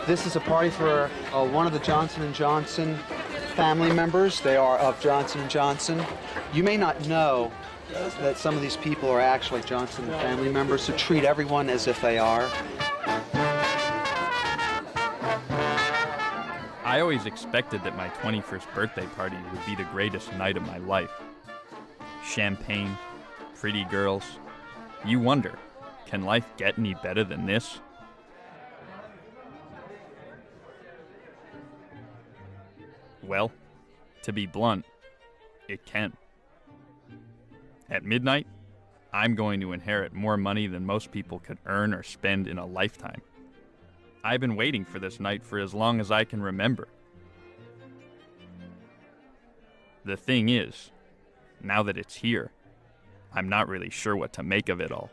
This is a party for one of the Johnson & Johnson family members. They are of Johnson & Johnson. You may not know that some of these people are actually Johnson family members, so treat everyone as if they are. I always expected that my 21st birthday party would be the greatest night of my life. Champagne, pretty girls. You wonder, can life get any better than this? Well, to be blunt, it can. At midnight, I'm going to inherit more money than most people could earn or spend in a lifetime. I've been waiting for this night for as long as I can remember. The thing is, now that it's here, I'm not really sure what to make of it all.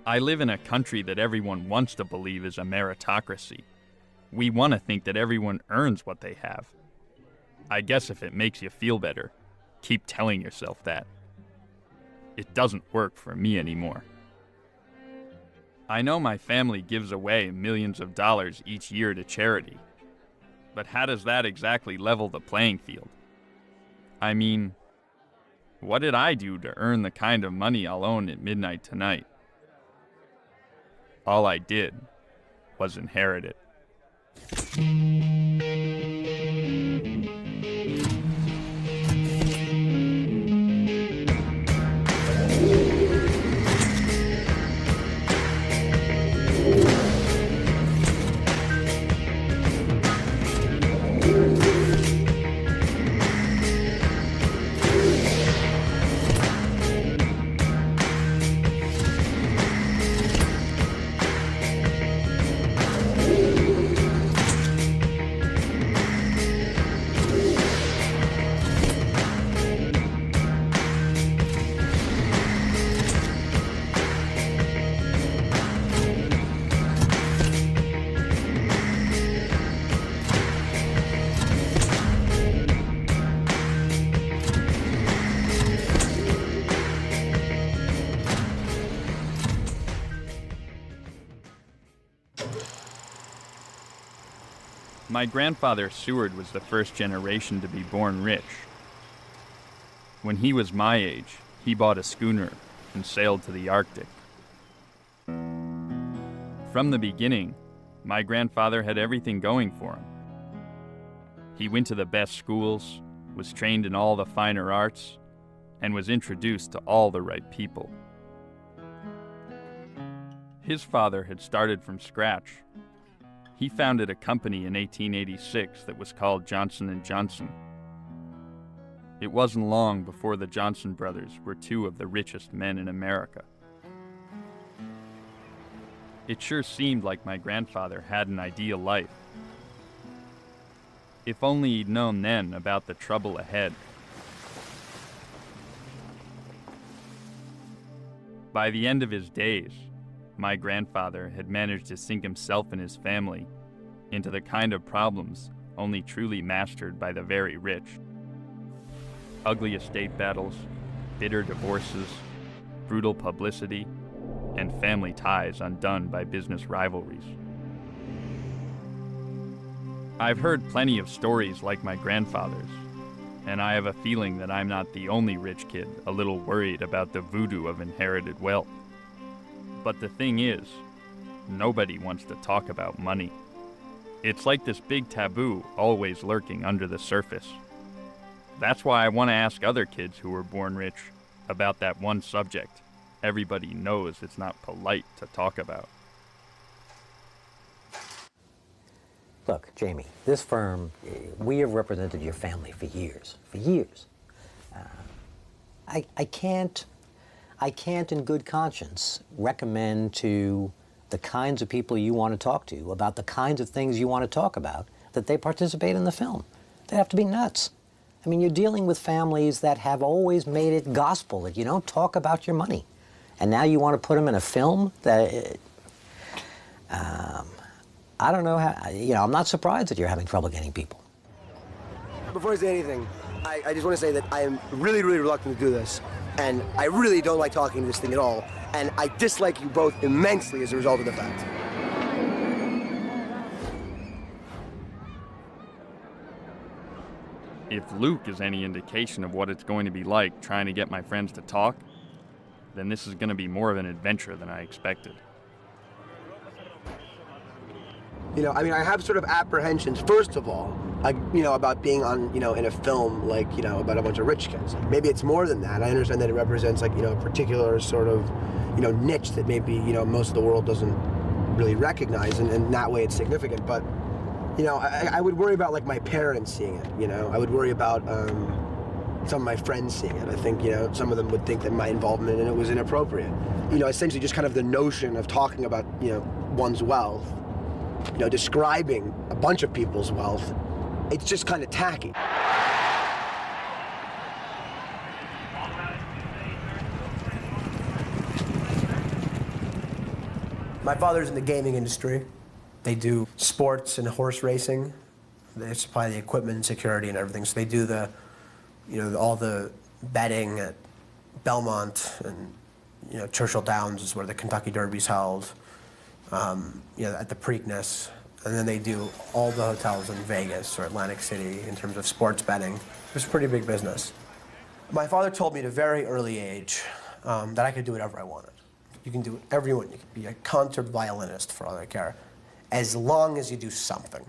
I live in a country that everyone wants to believe is a meritocracy. We want to think that everyone earns what they have. I guess if it makes you feel better, keep telling yourself that. It doesn't work for me anymore. I know my family gives away millions of dollars each year to charity, but how does that exactly level the playing field? I mean, what did I do to earn the kind of money I'll own at midnight tonight? All I did was inherit it. My grandfather Seward was the first generation to be born rich. When he was my age, he bought a schooner and sailed to the Arctic. From the beginning, my grandfather had everything going for him. He went to the best schools, was trained in all the finer arts, and was introduced to all the right people. His father had started from scratch. He founded a company in 1886 that was called Johnson & Johnson. It wasn't long before the Johnson brothers were two of the richest men in America. It sure seemed like my grandfather had an ideal life. If only he'd known then about the trouble ahead. By the end of his days, my grandfather had managed to sink himself and his family into the kind of problems only truly mastered by the very rich. Ugly estate battles, bitter divorces, brutal publicity, and family ties undone by business rivalries. I've heard plenty of stories like my grandfather's, and I have a feeling that I'm not the only rich kid a little worried about the voodoo of inherited wealth. But the thing is, nobody wants to talk about money. It's like this big taboo always lurking under the surface. That's why I want to ask other kids who were born rich about that one subject everybody knows it's not polite to talk about. Look, Jamie, this firm, we have represented your family for years. I can't in good conscience recommend to the kinds of people you want to talk to about the kinds of things you want to talk about that they participate in the film. They have to be nuts. I mean, you're dealing with families that have always made it gospel that you don't talk about your money. And now you want to put them in a film that, I don't know how, I'm not surprised that you're having trouble getting people. Before I say anything, I just want to say that I am really, really reluctant to do this. And I really don't like talking to this thing at all. And I dislike you both immensely as a result of the fact. If Luke is any indication of what it's going to be like trying to get my friends to talk, then this is going to be more of an adventure than I expected. You know, I mean, I have sort of apprehensions, first of all, you know, about being on, you know, in a film, like, you know, about a bunch of rich kids. Maybe it's more than that. I understand that it represents, like, you know, a particular sort of, you know, niche that maybe, you know, most of the world doesn't really recognize, and in that way it's significant. But, you know, I would worry about, like, my parents seeing it, you know. I would worry about some of my friends seeing it. I think, you know, some of them would think that my involvement in it was inappropriate. You know, essentially just kind of the notion of talking about, you know, one's wealth, you know, describing a bunch of people's wealth, it's just kind of tacky. My father's in the gaming industry. They do sports and horse racing. They supply the equipment and security and everything. So they do the, you know, all the betting at Belmont and, you know, Churchill Downs is where the Kentucky Derby's held. You know, at the Preakness, and then they do all the hotels in Vegas or Atlantic City in terms of sports betting. It's a pretty big business. My father told me at a very early age that I could do whatever I wanted. You can do whatever you want. You can be a concert violinist, for all I care, as long as you do something.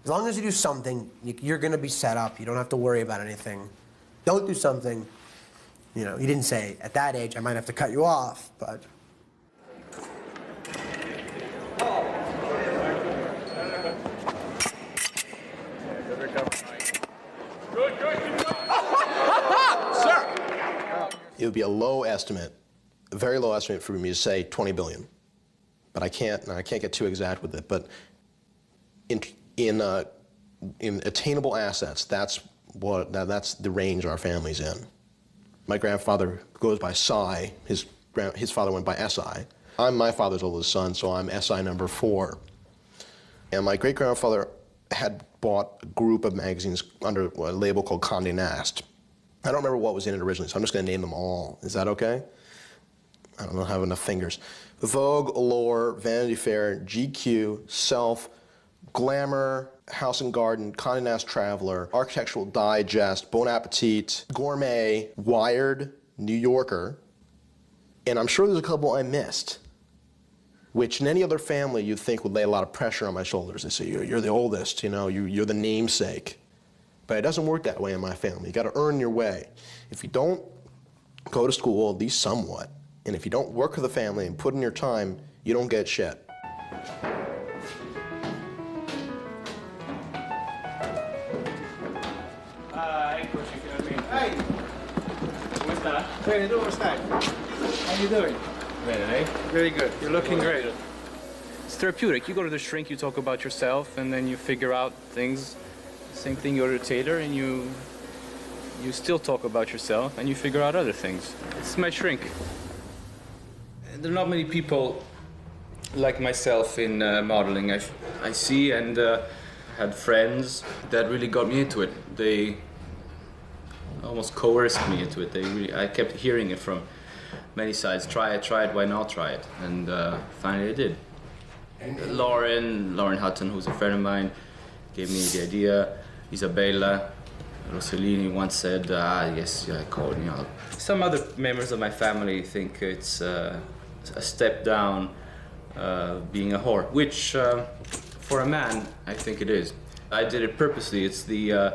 As long as you do something, you're going to be set up. You don't have to worry about anything. Don't do something. You know, he didn't say at that age I might have to cut you off, but. It would be a low estimate, a very low estimate for me to say 20 billion. But I can't get too exact with it. But in attainable assets, that's the range our family's in. My grandfather goes by SI. His father went by SI. I'm my father's oldest son, so I'm SI number 4. And my great-grandfather had bought a group of magazines under a label called Condé Nast. I don't remember what was in it originally, so I'm just going to name them all. Is that okay? I don't have enough fingers. Vogue, Allure, Vanity Fair, GQ, Self, Glamour, House and Garden, Condé Nast Traveler, Architectural Digest, Bon Appetit, Gourmet, Wired, New Yorker, and I'm sure there's a couple I missed, which in any other family you'd think would lay a lot of pressure on my shoulders. They say, you're the oldest, you know, you're the namesake. But it doesn't work that way in my family. You got to earn your way. If you don't go to school, at least somewhat, and if you don't work for the family and put in your time, you don't get shit. Hey! Come sta? Bene, tu come stai? How you doing? Bene, eh? Very good. You're looking great. It's therapeutic. You go to the shrink, you talk about yourself, and then you figure out things. Same thing, you go to the tailor, and you still talk about yourself, and you figure out other things. It's my shrink. There are not many people like myself in modeling. I see and had friends that really got me into it. They almost coerced me into it. I kept hearing it from many sides. Try it, why not try it? And finally I did. Lauren Hutton, who's a friend of mine, gave me the idea. Isabella Rossellini once said, yes, I called, you know. Some other members of my family think it's a step down being a whore, which for a man, I think it is. I did it purposely. It's the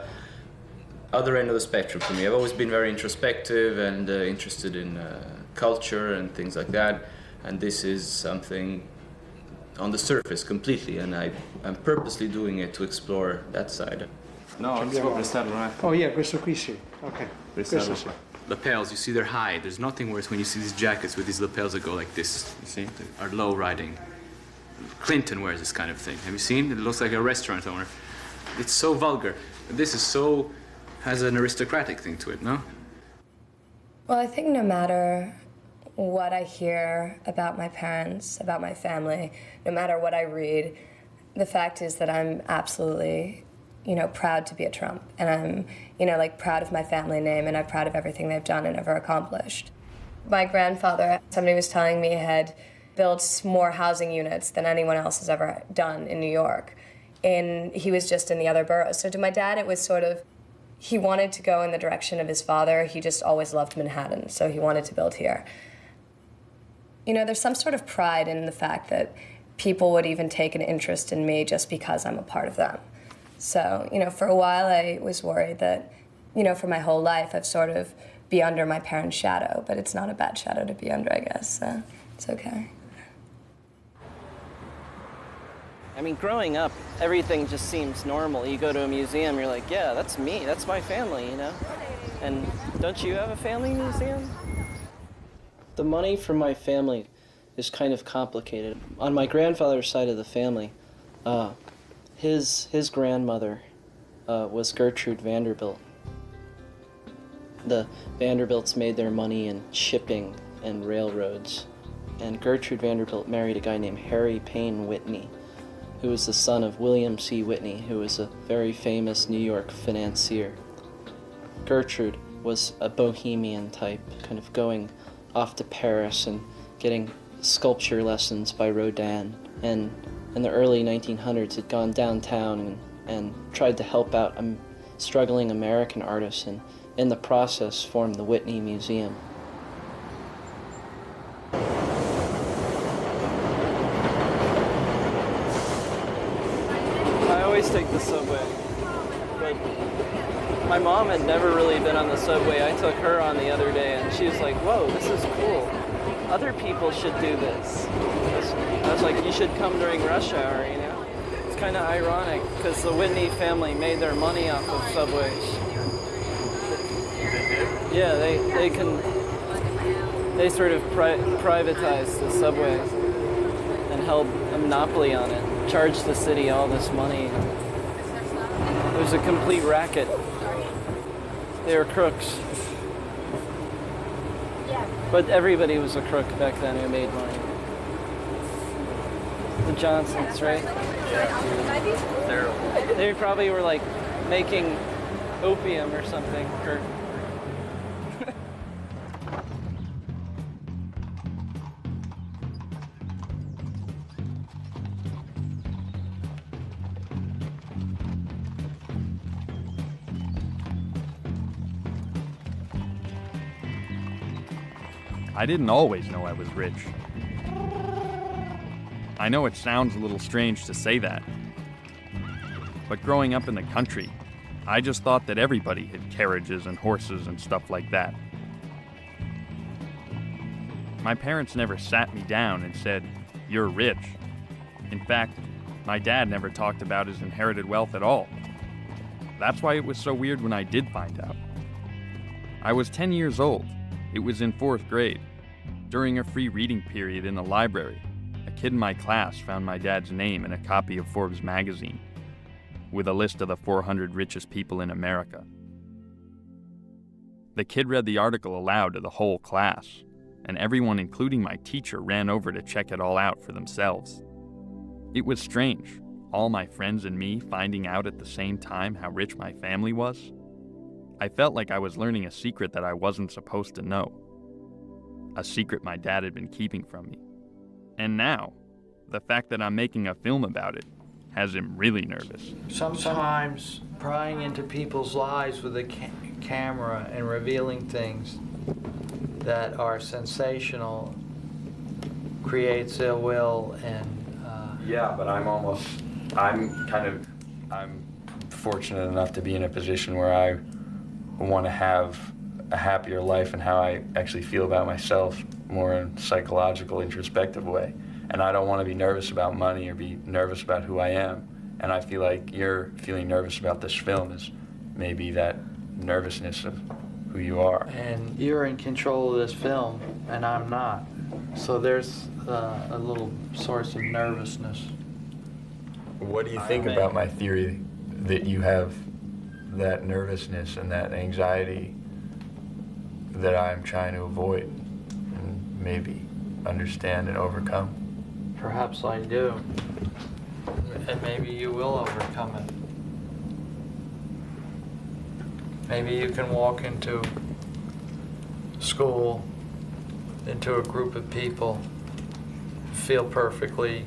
other end of the spectrum for me. I've always been very introspective and interested in culture and things like that, and this is something on the surface completely, and I'm purposely doing it to explore that side. No, si può prestarlo un attimo. Oh yeah, questo qui sì. Okay. Prestarlo. Questo sì. Lapels, you see they're high. There's nothing worse when you see these jackets with these lapels that go like this, you see? Are low riding. Clinton wears this kind of thing. Have you seen? It looks like a restaurant owner. It's so vulgar. This is has an aristocratic thing to it, no? Well, I think no matter what I hear about my parents, about my family, no matter what I read, the fact is that I'm absolutely, proud to be a Trump. And I'm, proud of my family name, and I'm proud of everything they've done and ever accomplished. My grandfather, somebody was telling me, had built more housing units than anyone else has ever done in New York. And he was just in the other boroughs. So to my dad, it was sort of, he wanted to go in the direction of his father. He just always loved Manhattan, so he wanted to build here. You know, there's some sort of pride in the fact that people would even take an interest in me just because I'm a part of them. So, you know, for a while I was worried that, you know, for my whole life I've sort of be under my parents' shadow, but it's not a bad shadow to be under, I guess, so it's okay. I mean, growing up, everything just seems normal. You go to a museum, you're like, yeah, that's me, that's my family, you know? And don't you have a family museum? The money from my family is kind of complicated. On my grandfather's side of the family, his grandmother was Gertrude Vanderbilt. The Vanderbilts made their money in shipping and railroads. And Gertrude Vanderbilt married a guy named Harry Payne Whitney, who was the son of William C. Whitney, who was a very famous New York financier. Gertrude was a bohemian type, kind of going off to Paris and getting sculpture lessons by Rodin. And in the early 1900s had gone downtown and tried to help out struggling American artists, and in the process formed the Whitney Museum. I always take the subway, but my mom had never really been on the subway. I took her on the other day and she was like, whoa, this is cool. Other people should do this. I was like, you should come during rush hour, you know? It's kind of ironic because the Whitney family made their money off of subways. Yeah, they sort of privatized the subways and held a monopoly on it, charged the city all this money. It was a complete racket. They were crooks. But everybody was a crook back then who made money. The Johnsons, right? Yeah. Terrible. They probably were like making opium or something. I didn't always know I was rich. I know it sounds a little strange to say that, but growing up in the country, I just thought that everybody had carriages and horses and stuff like that. My parents never sat me down and said, "You're rich." In fact, my dad never talked about his inherited wealth at all. That's why it was so weird when I did find out. I was 10 years old. It was in 4th grade. During a free reading period in the library, a kid in my class found my dad's name in a copy of Forbes magazine with a list of the 400 richest people in America. The kid read the article aloud to the whole class, and everyone, including my teacher, ran over to check it all out for themselves. It was strange, all my friends and me finding out at the same time how rich my family was. I felt like I was learning a secret that I wasn't supposed to know. A secret my dad had been keeping from me. And now, the fact that I'm making a film about it has him really nervous. Sometimes prying into people's lives with a camera and revealing things that are sensational creates ill will and... Yeah, but I'm fortunate enough to be in a position where I want to have a happier life and how I actually feel about myself more in a psychological, introspective way. And I don't want to be nervous about money or be nervous about who I am. And I feel like you're feeling nervous about this film is maybe that nervousness of who you are. And you're in control of this film, and I'm not. So there's a little source of nervousness. What do you think about my theory that you have that nervousness and that anxiety that I'm trying to avoid and maybe understand and overcome? Perhaps I do. And maybe you will overcome it. Maybe you can walk into school, into a group of people, feel perfectly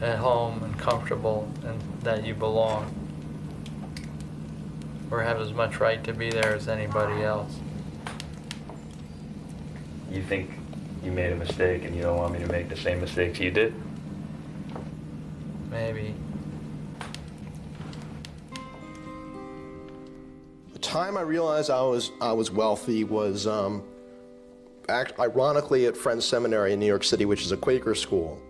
at home and comfortable and that you belong. or have as much right to be there as anybody else. You think you made a mistake and you don't want me to make the same mistakes you did? Maybe. The time I realized I was wealthy was ironically at Friends Seminary in New York City, which is a Quaker school.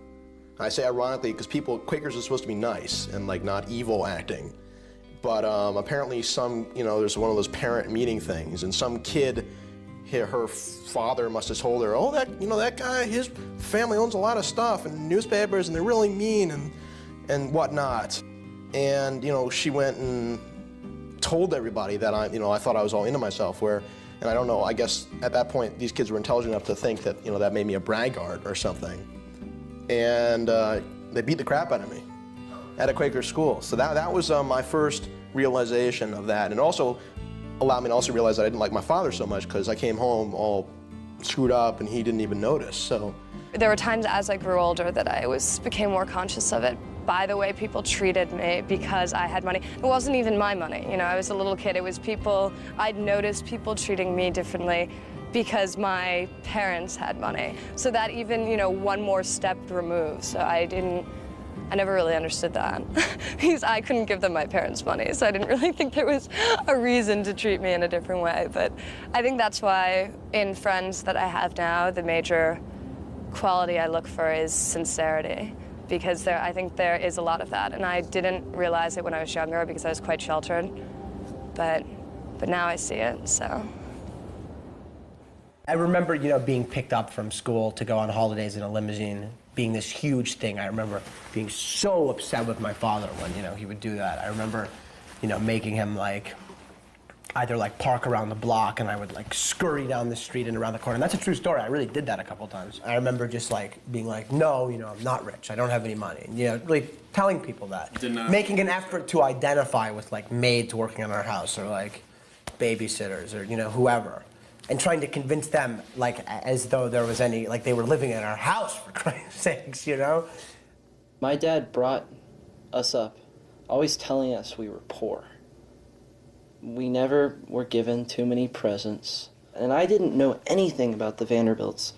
I say ironically because Quakers are supposed to be nice and like not evil acting. But apparently there's one of those parent meeting things, and some kid, her father must have told her, oh, that guy, his family owns a lot of stuff and newspapers, and they're really mean and whatnot. And she went and told everybody that I thought I was all into myself. And I don't know, I guess at that point these kids were intelligent enough to think that that made me a braggart or something. And they beat the crap out of me at a Quaker school. So that was my first realization of that, and also allowed me to also realize that I didn't like my father so much because I came home all screwed up and he didn't even notice. So there were times as I grew older that I became more conscious of it by the way people treated me because I had money. It wasn't even my money, I was a little kid. It was people, I'd noticed people treating me differently because my parents had money. So that even, one more step removed. So I never really understood that because I couldn't give them my parents' money, so I didn't really think there was a reason to treat me in a different way. But I think that's why in friends that I have now, the major quality I look for is sincerity, because I think there is a lot of that, and I didn't realize it when I was younger because I was quite sheltered, but now I see it, so. I remember, being picked up from school to go on holidays in a limousine being this huge thing. I remember being so upset with my father when, he would do that. I remember, making him either park around the block, and I would scurry down the street and around the corner. And that's a true story. I really did that a couple times. I remember just being no, I'm not rich. I don't have any money. And, really telling people that. Making an effort to identify with maids working in our house or babysitters or, whoever. And trying to convince them, as though there was any, they were living in our house, for Christ's sakes, My dad brought us up, always telling us we were poor. We never were given too many presents. And I didn't know anything about the Vanderbilts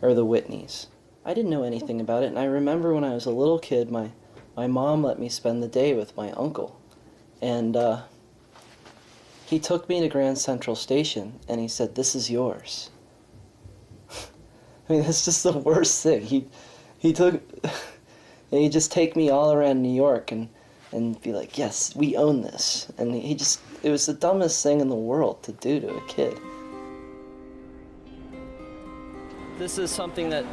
or the Whitneys. I didn't know anything about it, and I remember when I was a little kid, my mom let me spend the day with my uncle. And, he took me to Grand Central Station, and he said, "This is yours." I mean, that's just the worst thing. He'd just take me all around New York and be like, "Yes, we own this." And it was the dumbest thing in the world to do to a kid. This is something that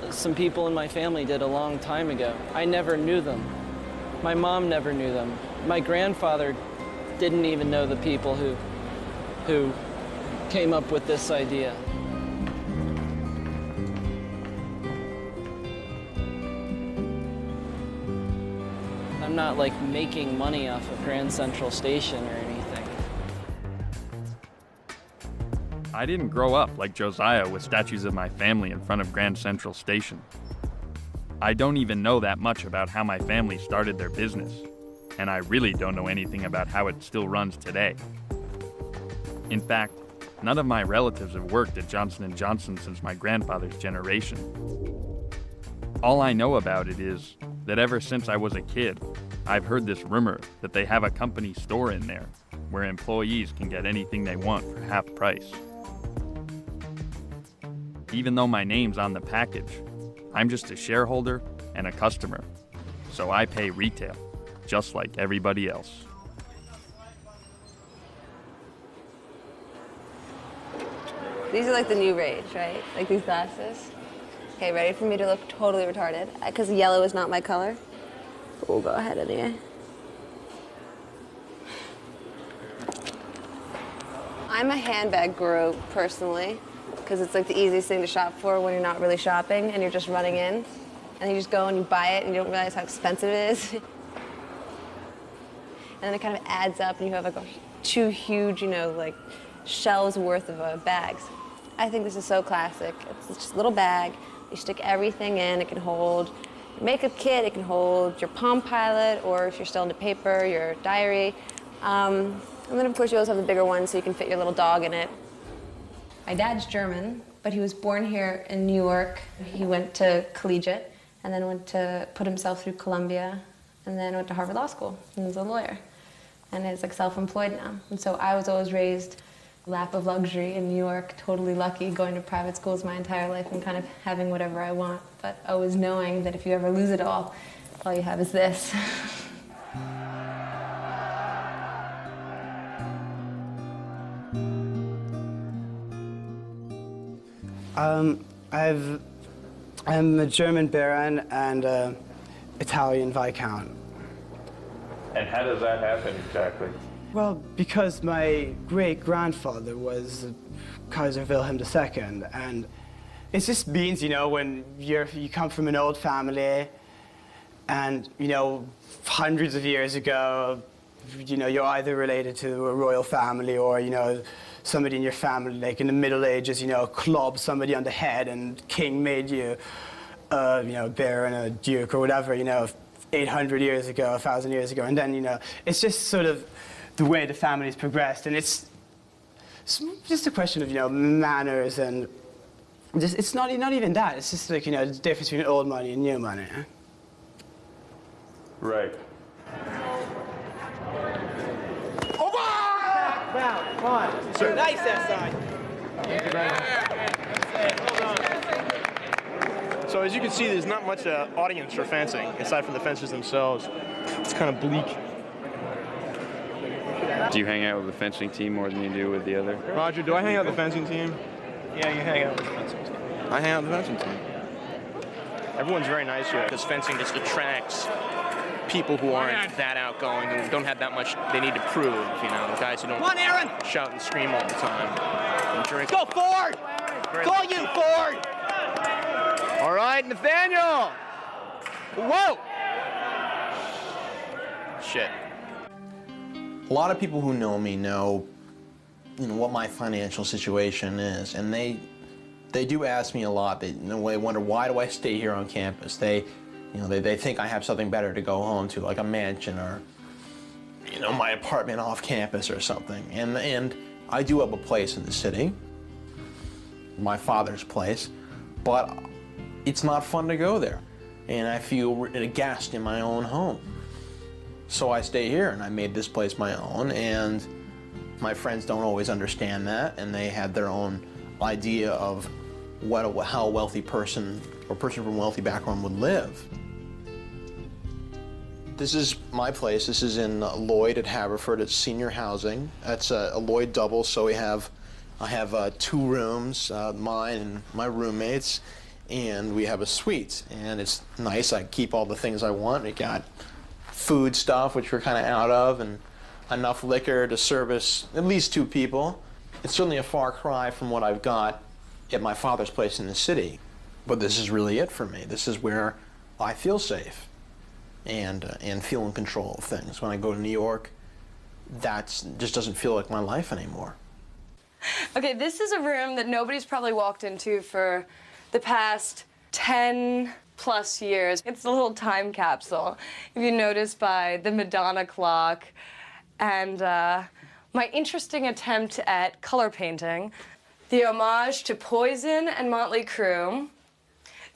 some people in my family did a long time ago. I never knew them. My mom never knew them. My grandfather didn't even know the people who came up with this idea. I'm not making money off of Grand Central Station or anything. I didn't grow up like Josiah with statues of my family in front of Grand Central Station. I don't even know that much about how my family started their business, and I really don't know anything about how it still runs today. In fact, none of my relatives have worked at Johnson & Johnson since my grandfather's generation. All I know about it is that ever since I was a kid, I've heard this rumor that they have a company store in there where employees can get anything they want for half price. Even though my name's on the package, I'm just a shareholder and a customer, so I pay retail, just like everybody else. These are the new rage, right? These glasses. Okay, ready for me to look totally retarded? Because yellow is not my color. But we'll go ahead anyway. I'm a handbag guru, personally, because it's the easiest thing to shop for when you're not really shopping and you're just running in. And you just go and you buy it and you don't realize how expensive it is. And then it kind of adds up and you have two huge, shelves worth of bags. I think this is so classic. It's just a little bag. You stick everything in. It can hold your makeup kit. It can hold your Palm Pilot, or if you're still into paper, your diary. And then, of course, you also have the bigger one so you can fit your little dog in it. My dad's German, but he was born here in New York. He went to collegiate and then went to put himself through Columbia and then went to Harvard Law School and is a lawyer and is like self-employed now. And so I was always raised lap of luxury in New York, totally lucky, going to private schools my entire life and kind of having whatever I want, but always knowing that if you ever lose it all you have is this. I'm a German baron and an Italian viscount. And how does that happen exactly? Well, because my great-grandfather was Kaiser Wilhelm II, and it just means, you know, when you come from an old family, and, you know, hundreds of years ago, you know, you're either related to a royal family or, you know, somebody in your family, like in the Middle Ages, you know, clubbed somebody on the head and king made you, you know, baron, a duke or whatever, you know, 800 years ago, 1,000 years ago. And then, you know, it's just sort of the way the family's progressed. And it's just a question of, you know, manners and just, it's not even that. It's just like, you know, the difference between old money and new money. Right. Wow, come on. Sir. Nice that side. So as you can see, there's not much audience for fencing, aside from the fencers themselves. It's kind of bleak. Do you hang out with the fencing team more than you do with the other? Roger, do I hang out with the fencing team? Yeah, you hang out with the fencing team. I hang out with the fencing team. Everyone's very nice here, because fencing just attracts people who aren't that outgoing, who don't have that much they need to prove, you know, guys who don't shout and scream all the time. And drink. Go Ford! Call you Ford! All right, Nathaniel! Whoa! Shit. A lot of people who know me know, you know, what my financial situation is, and they do ask me a lot. They wonder, why do I stay here on campus? They think I have something better to go home to, like a mansion or, you know, my apartment off campus or something. And I do have a place in the city, my father's place, but it's not fun to go there. And I feel a guest in my own home. So I stay here, and I made this place my own, and my friends don't always understand that, and they have their own idea of how a wealthy person or person from a wealthy background would live. This is my place. This is in Lloyd at Haverford. It's senior housing. That's a Lloyd double, so I have 2 rooms, mine and my roommates, and we have a suite. And it's nice. I keep all the things I want. We got food stuff, which we're kind of out of, and enough liquor to service at least 2 people. It's certainly a far cry from what I've got at my father's place in the city. But this is really it for me. This is where I feel safe and feel in control of things. When I go to New York, that just doesn't feel like my life anymore. Okay, this is a room that nobody's probably walked into for the past 10+ years. It's a little time capsule, if you notice by the Madonna clock and my interesting attempt at color painting, the homage to Poison and Motley Crue,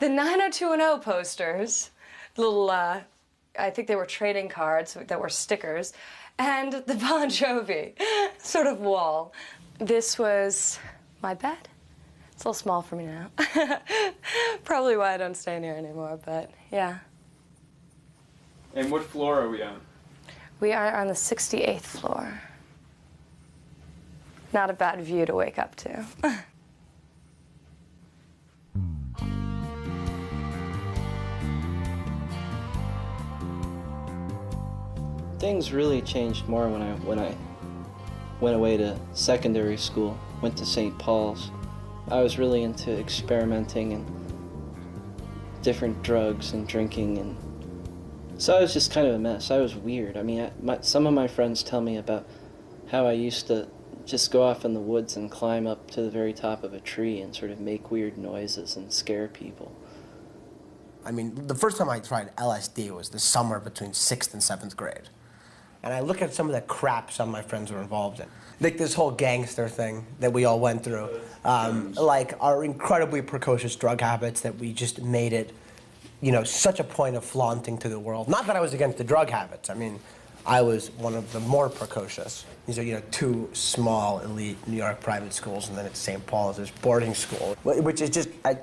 the 90210 posters, little, I think they were trading cards that were stickers, and the Bon Jovi sort of wall. This was my bed. It's a little small for me now. Probably why I don't stay in here anymore, but yeah. And what floor are we on? We are on the 68th floor. Not a bad view to wake up to. Things really changed more when I went away to secondary school, went to St. Paul's. I was really into experimenting and different drugs and drinking, and so I was just kind of a mess. I was weird. I mean, some of my friends tell me about how I used to just go off in the woods and climb up to the very top of a tree and sort of make weird noises and scare people. I mean, the first time I tried LSD was the summer between 6th and 7th grade. And I look at some of the crap some of my friends were involved in. Like this whole gangster thing that we all went through. Like our incredibly precocious drug habits that we just made it, you know, such a point of flaunting to the world. Not that I was against the drug habits. I mean, I was one of the more precocious. These are, you know, 2 small, elite New York private schools, and then at St. Paul's, this boarding school, which is just a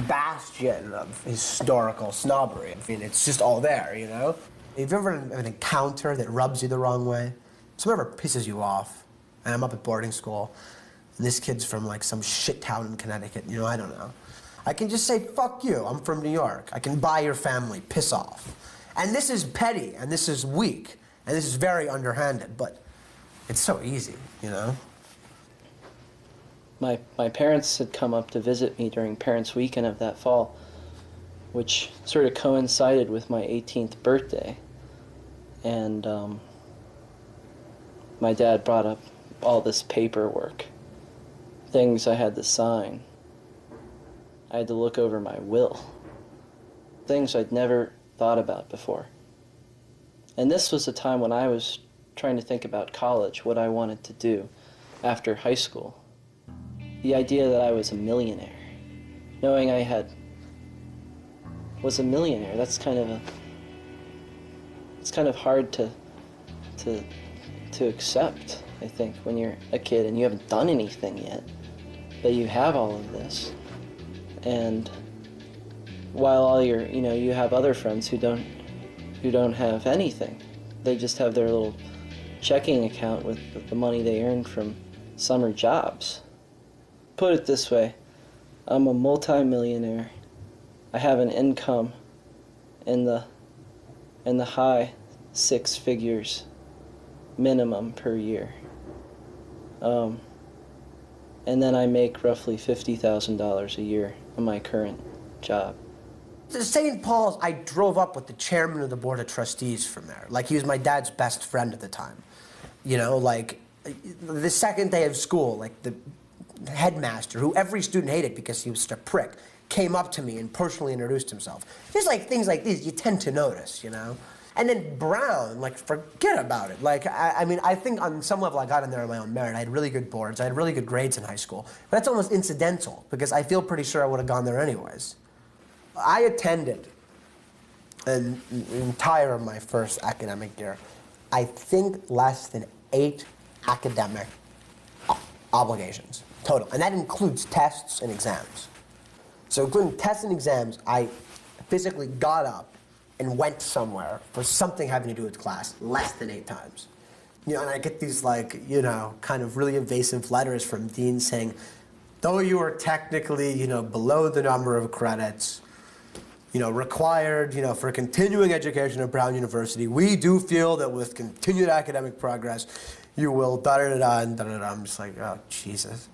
bastion of historical snobbery. I mean, it's just all there, you know? If you ever have an encounter that rubs you the wrong way, someone ever pisses you off, and I'm up at boarding school, and this kid's from like some shit town in Connecticut, you know, I don't know. I can just say, fuck you, I'm from New York. I can buy your family, piss off. And this is petty, and this is weak, and this is very underhanded, but it's so easy, you know? My parents had come up to visit me during Parents' Weekend of that fall, which sort of coincided with my 18th birthday. And my dad brought up all this paperwork, things I had to sign. I had to look over my will, things I'd never thought about before. And this was a time when I was trying to think about college, what I wanted to do after high school. The idea that I was a millionaire, knowing I was a millionaire, it's kind of hard to accept, I think, when you're a kid and you haven't done anything yet, but you have all of this. And while all your, you know, you have other friends who don't have anything. They just have their little checking account with the money they earned from summer jobs. Put it this way, I'm a multi-millionaire. I have an income in the high 6 figures minimum per year. And then I make roughly $50,000 a year on my current job. To St. Paul's, I drove up with the chairman of the board of trustees from there. Like, he was my dad's best friend at the time. You know, like, the second day of school, like, the headmaster, who every student hated because he was such a prick, came up to me and personally introduced himself. Just like things like these, you tend to notice, you know? And then Brown, like, forget about it. Like, I mean, I think on some level I got in there on my own merit. I had really good boards. I had really good grades in high school. But that's almost incidental, because I feel pretty sure I would have gone there anyways. I attended an entire of my first academic year, I think less than 8 academic obligations total. And that includes tests and exams. So including tests and exams, I physically got up and went somewhere for something having to do with class less than 8 times. You know, and I get these, like, you know, kind of really evasive letters from deans saying, though you are technically, you know, below the number of credits, you know, required, you know, for continuing education at Brown University, we do feel that with continued academic progress, you will da-da-da-da and da-da-da. I'm just like, oh, Jesus.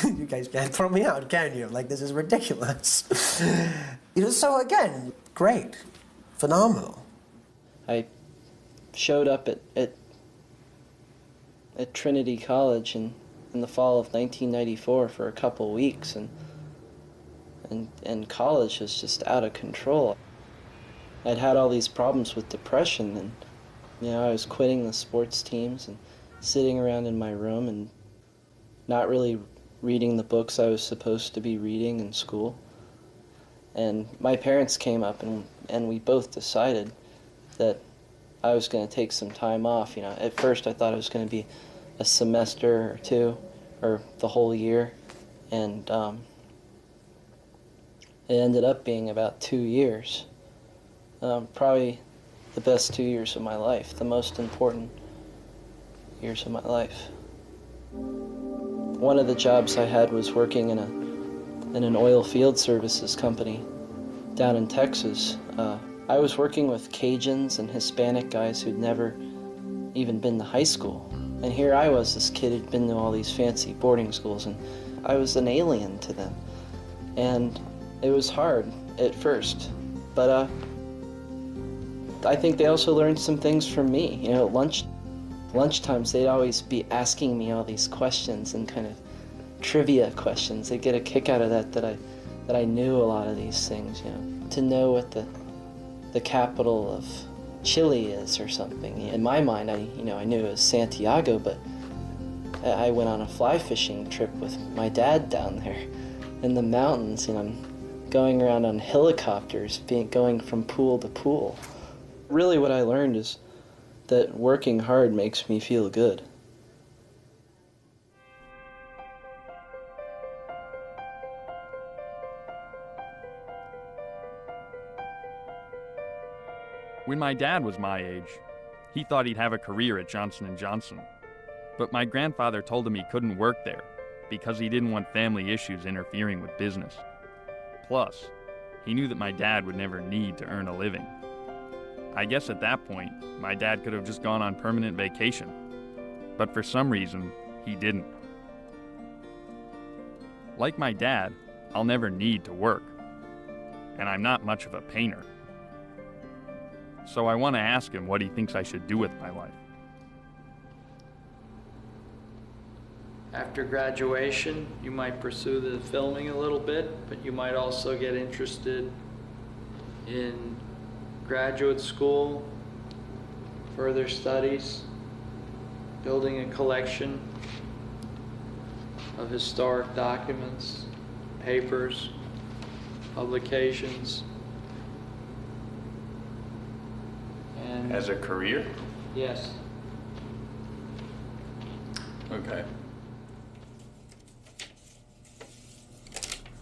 You guys can't throw me out, can you? Like, this is ridiculous. You know, so again, great. Phenomenal. I showed up at Trinity College in the fall of 1994 for a couple weeks, and college was just out of control. I'd had all these problems with depression, and you know, I was quitting the sports teams and sitting around in my room and not really reading the books I was supposed to be reading in school. And my parents came up and we both decided that I was going to take some time off. You know, at first I thought it was going to be a semester or 2 or the whole year, and it ended up being about 2 years. Probably the best 2 years of my life, the most important years of my life. One of the jobs I had was working in an oil field services company down in Texas. I was working with Cajuns and Hispanic guys who'd never even been to high school. And here I was, this kid who'd been to all these fancy boarding schools, and I was an alien to them. And it was hard at first, but I think they also learned some things from me. You know, lunchtimes they'd always be asking me all these questions and kind of trivia questions. They'd get a kick out of that I knew a lot of these things. You know, to know what the capital Chile is or something. In my mind, I knew it was Santiago, but I went on a fly fishing trip with my dad down there in the mountains, and I'm going around on helicopters, going from pool to pool. Really what I learned is that working hard makes me feel good. When my dad was my age, he thought he'd have a career at Johnson & Johnson. But my grandfather told him he couldn't work there because he didn't want family issues interfering with business. Plus, he knew that my dad would never need to earn a living. I guess at that point, my dad could have just gone on permanent vacation. But for some reason, he didn't. Like my dad, I'll never need to work. And I'm not much of a painter. So I want to ask him what he thinks I should do with my life. After graduation, you might pursue the filming a little bit, but you might also get interested in graduate school, further studies, building a collection of historic documents, papers, publications. And as a career? Yes. Okay.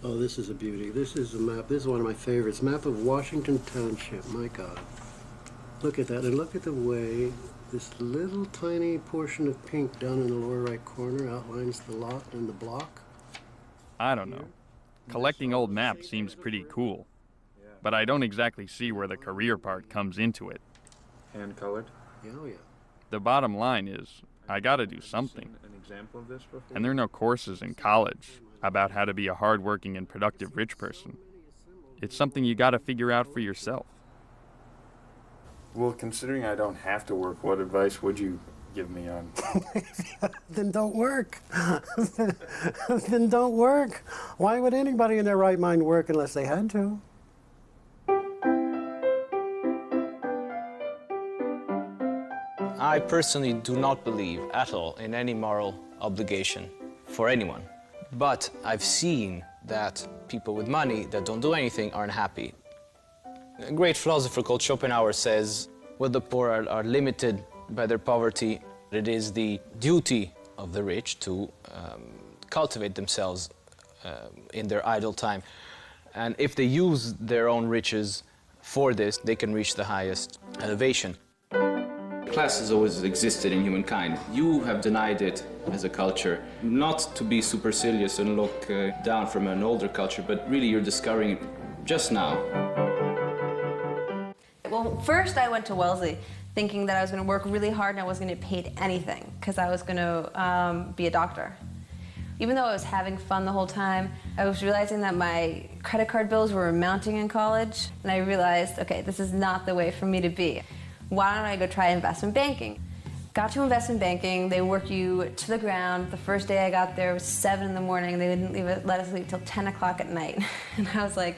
Oh, this is a beauty. This is a map. This is one of my favorites. Map of Washington Township. My God. Look at that. And look at the way this little tiny portion of pink down in the lower right corner outlines the lot and the block. I don't know. Collecting old maps seems pretty cool. But I don't exactly see where the career part comes into it. Hand-colored? Oh, yeah. The bottom line is, I gotta do something. An example of this before? And there are no courses in college about how to be a hardworking and productive rich person. It's something you gotta figure out for yourself. Well, considering I don't have to work, what advice would you give me on? Then don't work. Then don't work. Why would anybody in their right mind work unless they had to? I personally do not believe at all in any moral obligation for anyone. But I've seen that people with money that don't do anything aren't happy. A great philosopher called Schopenhauer says, well, the poor are limited by their poverty. It is the duty of the rich to cultivate themselves in their idle time. And if they use their own riches for this, they can reach the highest elevation. Class has always existed in humankind. You have denied it as a culture, not to be supercilious and look down from an older culture, but really you're discovering it just now. Well, first I went to Wellesley thinking that I was going to work really hard and I wasn't going to get paid anything because I was going to be a doctor. Even though I was having fun the whole time, I was realizing that my credit card bills were mounting in college, and I realized, okay, this is not the way for me to be. Why don't I go try investment banking? Got to investment banking, they work you to the ground. The first day I got there was 7 in the morning. They didn't let us leave till 10 o'clock at night. And I was like,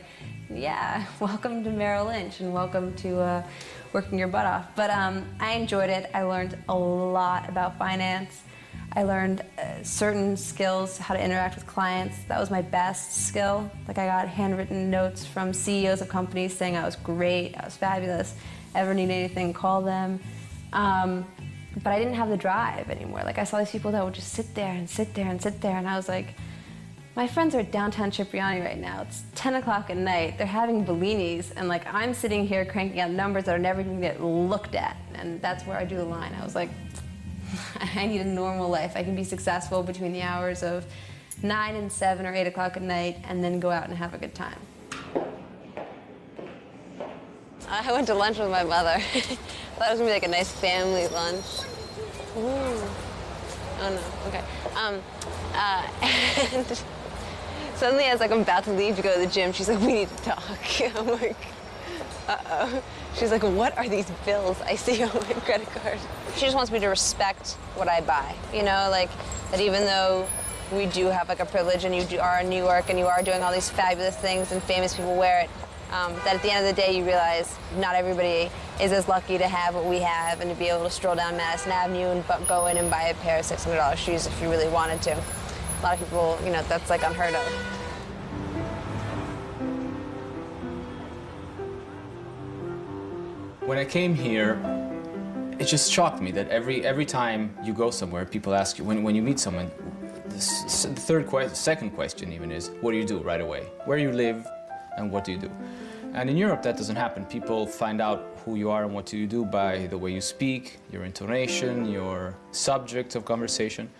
yeah, welcome to Merrill Lynch and welcome to working your butt off. But I enjoyed it. I learned a lot about finance. I learned certain skills, how to interact with clients. That was my best skill. Like I got handwritten notes from CEOs of companies saying I was great, I was fabulous. Ever need anything, call them. But I didn't have the drive anymore. Like I saw these people that would just sit there and sit there and sit there, and I was like, my friends are downtown Cipriani right now. It's 10 o'clock at night. They're having Bellinis, and like I'm sitting here cranking out numbers that are never going to get looked at. And that's where I drew the line. I was like, I need a normal life. I can be successful between the hours of 9 and 7 or 8 o'clock at night, and then go out and have a good time. I went to lunch with my mother. I thought it was gonna be like a nice family lunch. Ooh. Oh no, okay. And suddenly as like I'm about to leave to go to the gym, she's like, we need to talk. I'm like, uh-oh. She's like, what are these bills I see on my credit card? She just wants me to respect what I buy. You know, like that even though we do have like a privilege and you are in New York and you are doing all these fabulous things and famous people wear it, That at the end of the day you realize not everybody is as lucky to have what we have and to be able to stroll down Madison Avenue and go in and buy a pair of $600 shoes if you really wanted to. A lot of people, you know, that's like unheard of. When I came here, it just shocked me that every time you go somewhere, people ask you, when you meet someone, the second question even is, what do you do right away? Where you live and what do you do? And in Europe, that doesn't happen. People find out who you are and what you do by the way you speak, your intonation, your subject of conversation.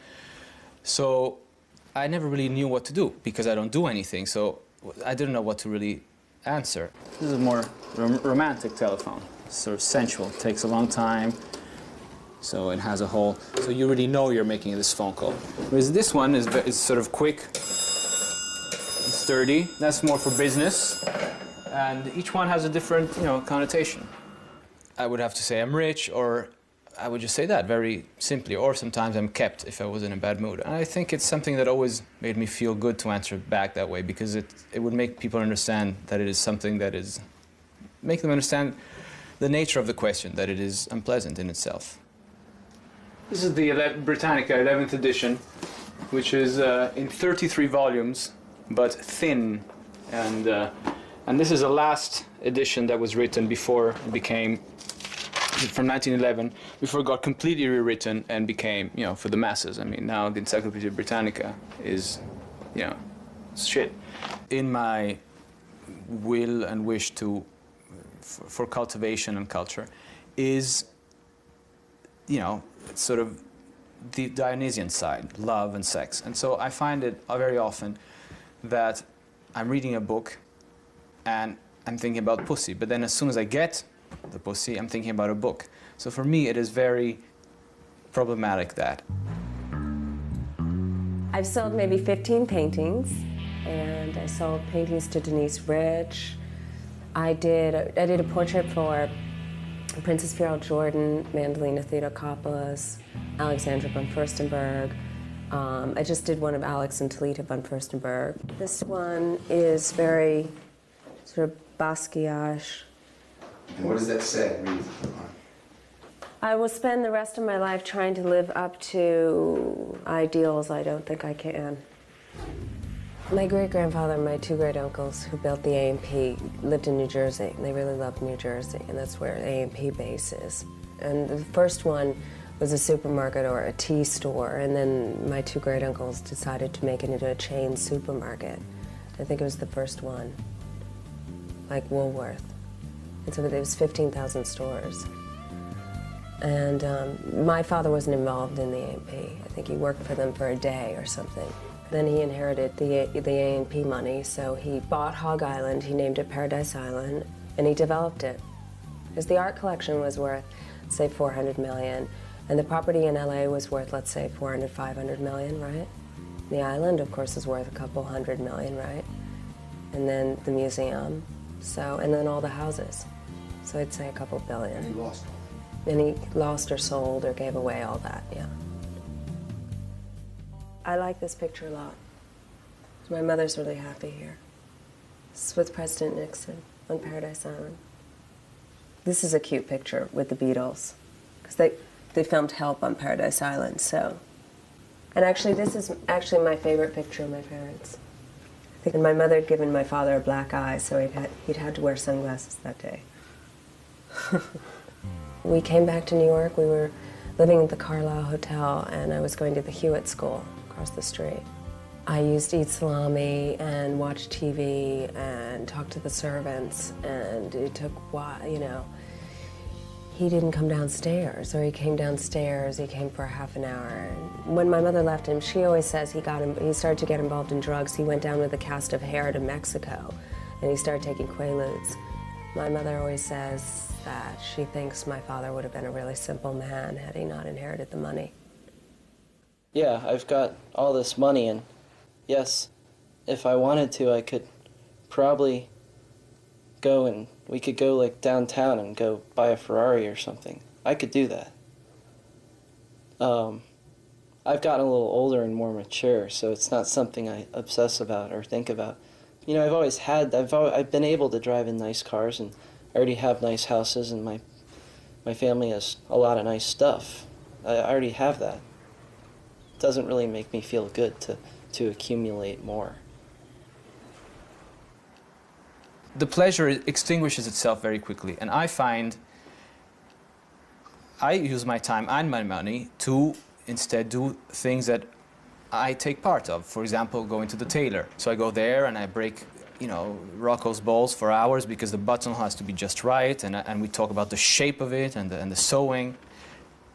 So I never really knew what to do because I don't do anything, so I didn't know what to really answer. This is a more romantic telephone, sort of sensual. It takes a long time, so it has a hole. So you really know you're making this phone call. Whereas this one is sort of quick, sturdy. That's more for business. And each one has a different, you know, connotation. I would have to say I'm rich, or I would just say that very simply, or sometimes I'm kept if I was in a bad mood. And I think it's something that always made me feel good to answer back that way, because it would make people understand that it is something that is, make them understand the nature of the question, that it is unpleasant in itself. This is the Britannica 11th edition, which is in 33 volumes, but thin. And this is the last edition that was written before it became, from 1911, before it got completely rewritten and became, you know, for the masses. I mean, now the Encyclopedia Britannica is, you know, shit. In my will and wish to, for cultivation and culture, is, you know, sort of the Dionysian side, love and sex. And so I find it very often that I'm reading a book and I'm thinking about pussy, but then as soon as I get the pussy, I'm thinking about a book. So for me, it is very problematic that. I've sold maybe 15 paintings, and I sold paintings to Denise Rich. I did a portrait for Princess Farrell Jordan, Mandolina Theotokopoulos, Alexandra von Furstenberg. I just did one of Alex and Talita von Furstenberg. This one is very sort of Basquiat. And what does that say? Read. I will spend the rest of my life trying to live up to ideals I don't think I can. My great-grandfather and my two great-uncles who built the A&P lived in New Jersey. They really loved New Jersey, and that's where the A&P base is. And the first one was a supermarket or a tea store, and then my two great-uncles decided to make it into a chain supermarket. I think it was the first one, like Woolworth. And so there was 15,000 stores. And my father wasn't involved in the A&P. I think he worked for them for a day or something. Then he inherited the A&P money, so he bought Hog Island, he named it Paradise Island, and he developed it. Because the art collection was worth, say, $400 million, and the property in LA was worth, let's say, 400, 500 million, right? The island, of course, is worth a couple $100 million, right? And then the museum, so, and then all the houses. So I'd say a couple billion. And he lost all that. And he lost or sold or gave away all that, yeah. I like this picture a lot. My mother's really happy here. This is with President Nixon on Paradise Island. This is a cute picture with the Beatles, because they filmed Help on Paradise Island, so. And actually, this is actually my favorite picture of my parents. I think my mother had given my father a black eye, so he'd had to wear sunglasses that day. We came back to New York. We were living at the Carlisle Hotel, and I was going to the Hewitt School across the street. I used to eat salami and watch TV and talk to the servants, and it took a while, you know. He didn't come downstairs, or he came downstairs, he came for half an hour. And when my mother left him, she always says he started to get involved in drugs. He went down with a cast of hair to Mexico, and he started taking Quaaludes. My mother always says that she thinks my father would have been a really simple man had he not inherited the money. Yeah, I've got all this money, and yes, if I wanted to, I could probably go and we could go like downtown and go buy a Ferrari or something. I could do that. I've gotten a little older and more mature, so it's not something I obsess about or think about. You know, I've been able to drive in nice cars, and I already have nice houses, and my family has a lot of nice stuff. I already have that. It doesn't really make me feel good to accumulate more. The pleasure extinguishes itself very quickly, and I find I use my time and my money to instead do things that I take part of. For example, going to the tailor. So I go there and I break, you know, Rocco's balls for hours because the buttonhole has to be just right, and we talk about the shape of it and the sewing.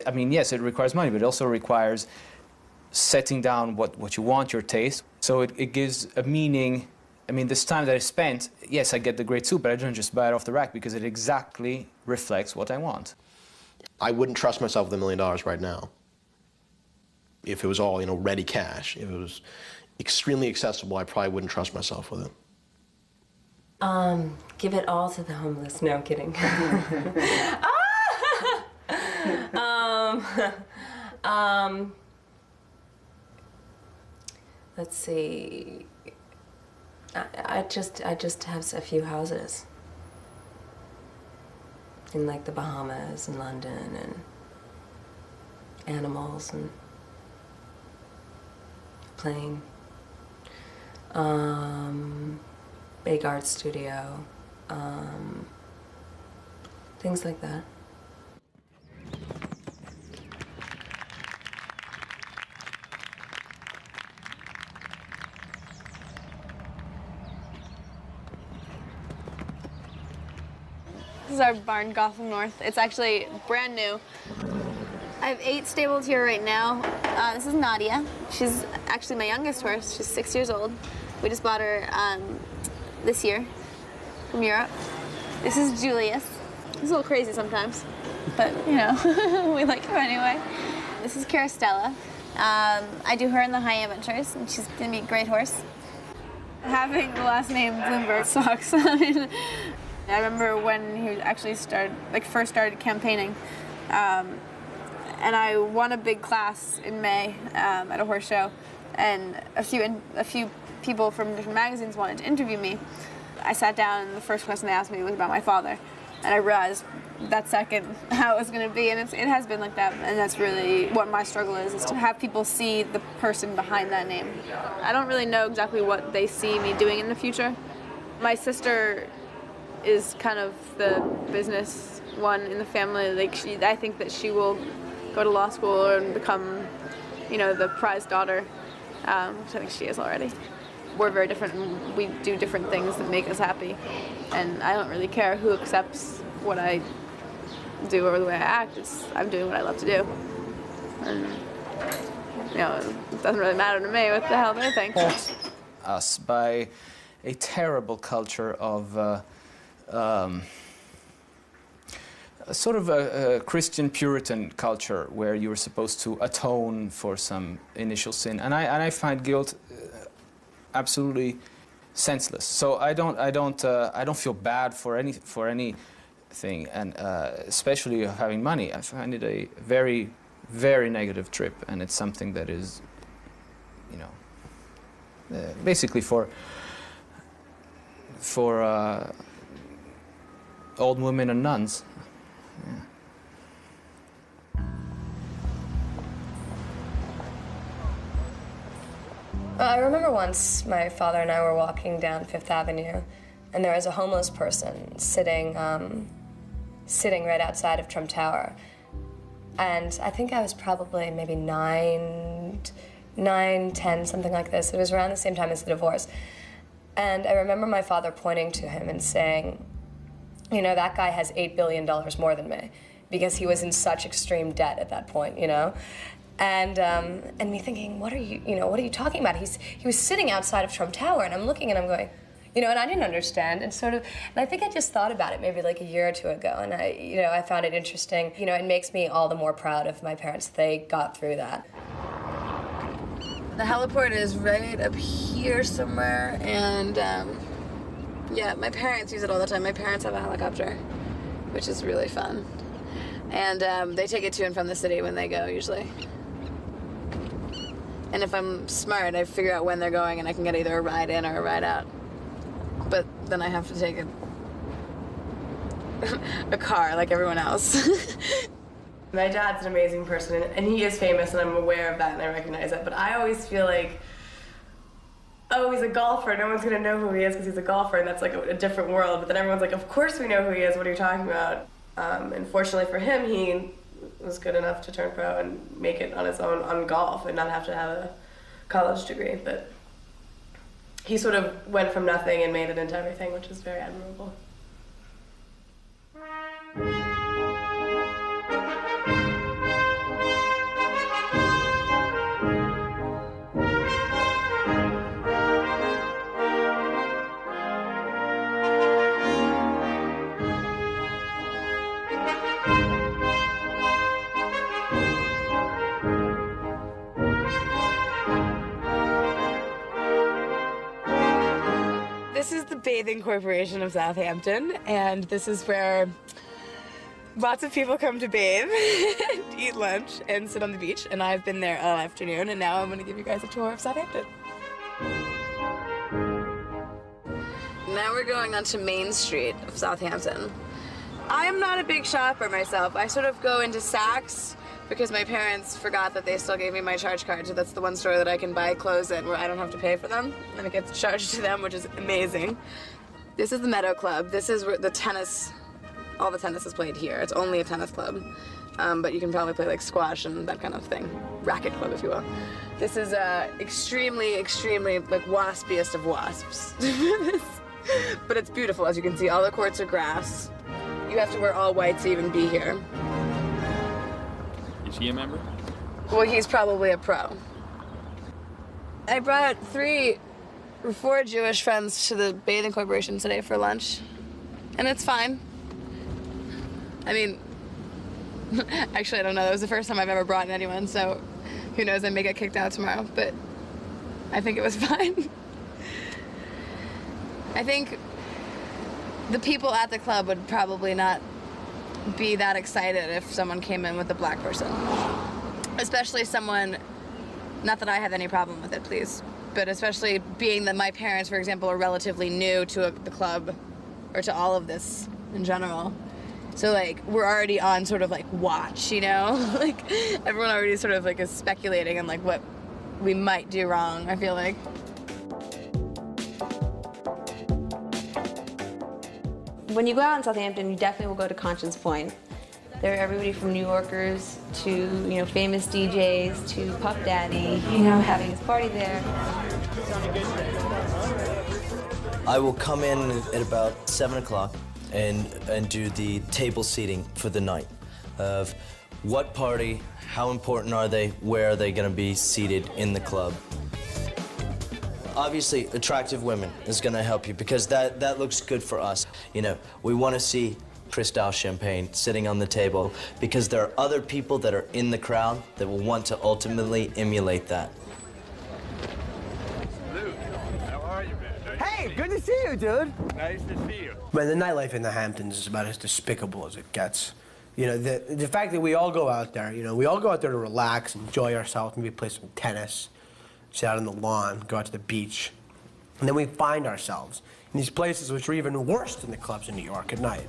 I mean, yes, it requires money, but it also requires setting down what you want, your taste. So it gives a meaning. I mean, this time that I spent, yes, I get the great suit, but I don't just buy it off the rack because it exactly reflects what I want. I wouldn't trust myself with $1 million right now. If it was all, you know, ready cash, if it was extremely accessible, I probably wouldn't trust myself with it. Give it all to the homeless. No, I'm kidding. Let's see. I just have a few houses in like the Bahamas and London, and animals and playing. Big art studio, things like that. This is our barn, Gotham North. It's actually brand new. I have 8 stabled here right now. This is Nadia. She's actually my youngest horse. She's 6 years old. We just bought her this year from Europe. This is Julius. He's a little crazy sometimes, but you know, we like him anyway. This is Caristella. I do her in the high amateurs, and she's gonna be a great horse. Having the last name Bloomberg sucks. I remember when he actually first started campaigning, and I won a big class in May at a horse show, and a few people from different magazines wanted to interview me. I sat down, and the first question they asked me was about my father, and I realized that second how it was going to be, and it has been like that, and that's really what my struggle is to have people see the person behind that name. I don't really know exactly what they see me doing in the future. My sister is kind of the business one in the family. I think that she will go to law school and become, you know, the prize daughter, which I think she is already. We're very different, and we do different things that make us happy, and I don't really care who accepts what I do or the way I act. I'm doing what I love to do, and you know, it doesn't really matter to me what the hell they think. Us by a terrible culture of sort of a Christian Puritan culture where you're supposed to atone for some initial sin, and I find guilt absolutely senseless. So I don't feel bad for anything, and especially having money. I find it a very, very negative trip, and it's something that is, you know, basically for old women and nuns. Yeah. I remember once my father and I were walking down Fifth Avenue, and there was a homeless person sitting right outside of Trump Tower. And I think I was probably maybe 9, 10, something like this. It was around the same time as the divorce. And I remember my father pointing to him and saying, you know, that guy has $8 billion more than me, because he was in such extreme debt at that point, you know? And me thinking, what are you talking about? He was sitting outside of Trump Tower, and I'm looking and I'm going, you know, and I didn't understand, and I think I just thought about it maybe like a year or two ago, and I found it interesting. You know, it makes me all the more proud of my parents. They got through that. The heliport is right up here somewhere, and yeah, my parents use it all the time. My parents have a helicopter, which is really fun. And they take it to and from the city when they go, usually. And if I'm smart, I figure out when they're going, and I can get either a ride in or a ride out. but then I have to take a car like everyone else. My dad's an amazing person, and he is famous, and I'm aware of that, and I recognize that, but I always feel like, oh, he's a golfer, no one's gonna know who he is because he's a golfer, and that's like a different world, but then everyone's like, of course we know who he is, what are you talking about? And fortunately for him, he was good enough to turn pro and make it on his own on golf and not have to have a college degree, but he sort of went from nothing and made it into everything, which is very admirable. This is the Bathing Corporation of Southampton, and this is where lots of people come to bathe, and eat lunch, and sit on the beach, and I've been there all afternoon, and now I'm going to give you guys a tour of Southampton. Now we're going onto Main Street of Southampton. I am not a big shopper myself. I sort of go into Saks because my parents forgot that they still gave me my charge card, so that's the one store that I can buy clothes in where I don't have to pay for them, and it gets charged to them, which is amazing. This is the Meadow Club. This is where the tennis, all the tennis is played here. It's only a tennis club, but you can probably play like squash and that kind of thing. Racket club, if you will. This is extremely, extremely like waspiest of wasps. But it's beautiful, as you can see. All the courts are grass. You have to wear all white to even be here. Is he a member? Well, he's probably a pro. I brought 3 or 4 Jewish friends to the Bathing Corporation today for lunch, and it's fine. I mean, actually, I don't know. That was the first time I've ever brought anyone, so who knows, I may get kicked out tomorrow, but I think it was fine. I think the people at the club would probably not be that excited if someone came in with a black person. Especially someone, not that I have any problem with it, please, but especially being that my parents, for example, are relatively new to the club or to all of this in general. So like, we're already on sort of like watch, you know? Like, everyone already sort of like is speculating on like what we might do wrong, I feel like. When you go out in Southampton, you definitely will go to Conscience Point. There are everybody from New Yorkers to, you know, famous DJs to Puff Daddy, you know, having his party there. I will come in at about 7 o'clock and do the table seating for the night of what party, how important are they, where are they going to be seated in the club. Obviously, attractive women is going to help you because that looks good for us. You know, we want to see Cristal champagne sitting on the table because there are other people that are in the crowd that will want to ultimately emulate that. Luke, how are you, man? Hey, good to see you, dude. Nice to see you. Man, the nightlife in the Hamptons is about as despicable as it gets. You know, the fact that we all go out there, you know, we all go out there to relax, enjoy ourselves, maybe play some tennis, sit out on the lawn, go out to the beach, and then we find ourselves in these places which are even worse than the clubs in New York at night.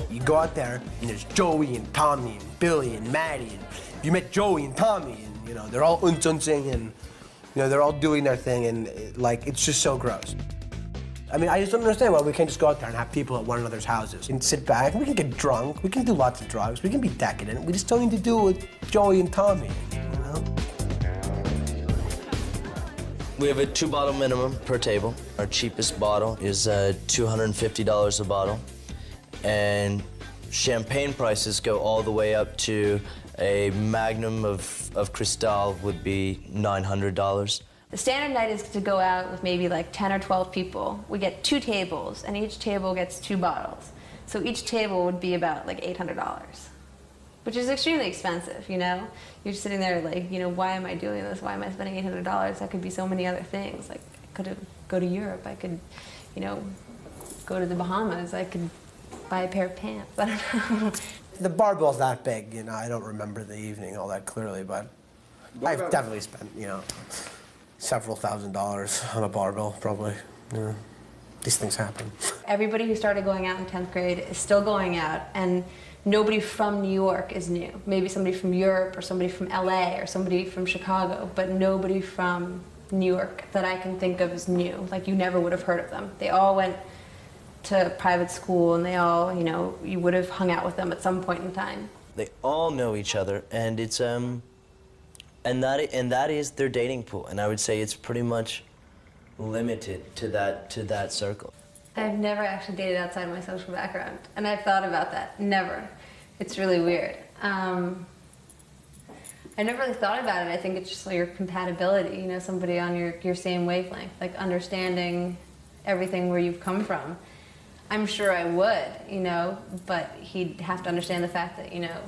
You go out there, and there's Joey and Tommy and Billy and Maddie, and you met Joey and Tommy, and you know they're all unzunsing, and you know they're all doing their thing, and like it's just so gross. I mean, I just don't understand why we can't just go out there and have people at one another's houses and sit back. We can get drunk. We can do lots of drugs. We can be decadent. We just don't need to do it with Joey and Tommy, you know? We have a 2-bottle minimum per table. Our cheapest bottle is $250 a bottle. And champagne prices go all the way up to a magnum of Cristal would be $900. The standard night is to go out with maybe like 10 or 12 people. We get 2 tables, and each table gets 2 bottles. So each table would be about like $800, which is extremely expensive, you know? You're sitting there like, you know, why am I doing this? Why am I spending $800? That could be so many other things. Like, I could go to Europe. I could, you know, go to the Bahamas. I could buy a pair of pants. I don't know. The barbell's that big, you know. I don't remember the evening all that clearly, but I've definitely spent, you know, several $1,000s on a barbell, probably. Yeah. These things happen. Everybody who started going out in 10th grade is still going out, and nobody from New York is new. Maybe somebody from Europe or somebody from LA or somebody from Chicago, but nobody from New York that I can think of is new. Like, you never would have heard of them. They all went to private school, and they all, you know, you would have hung out with them at some point in time. They all know each other, and it's and that is their dating pool, and I would say it's pretty much limited to that circle. I've never actually dated outside my social background, and I've thought about that. Never. It's really weird. I never really thought about it. I think it's just like your compatibility, you know, somebody on your same wavelength, like understanding everything where you've come from. I'm sure I would, you know, but he'd have to understand the fact that, you know,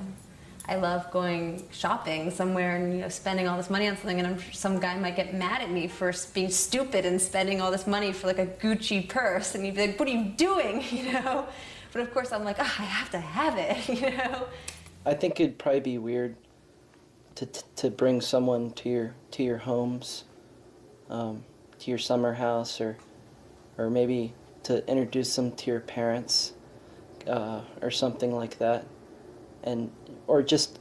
I love going shopping somewhere and, you know, spending all this money on something, and I'm sure some guy might get mad at me for being stupid and spending all this money for like a Gucci purse, and he'd be like, what are you doing, you know? But of course I'm like, oh, I have to have it, you know? I think it'd probably be weird to bring someone to your homes, to your summer house, or maybe to introduce them to your parents, or something like that, or just,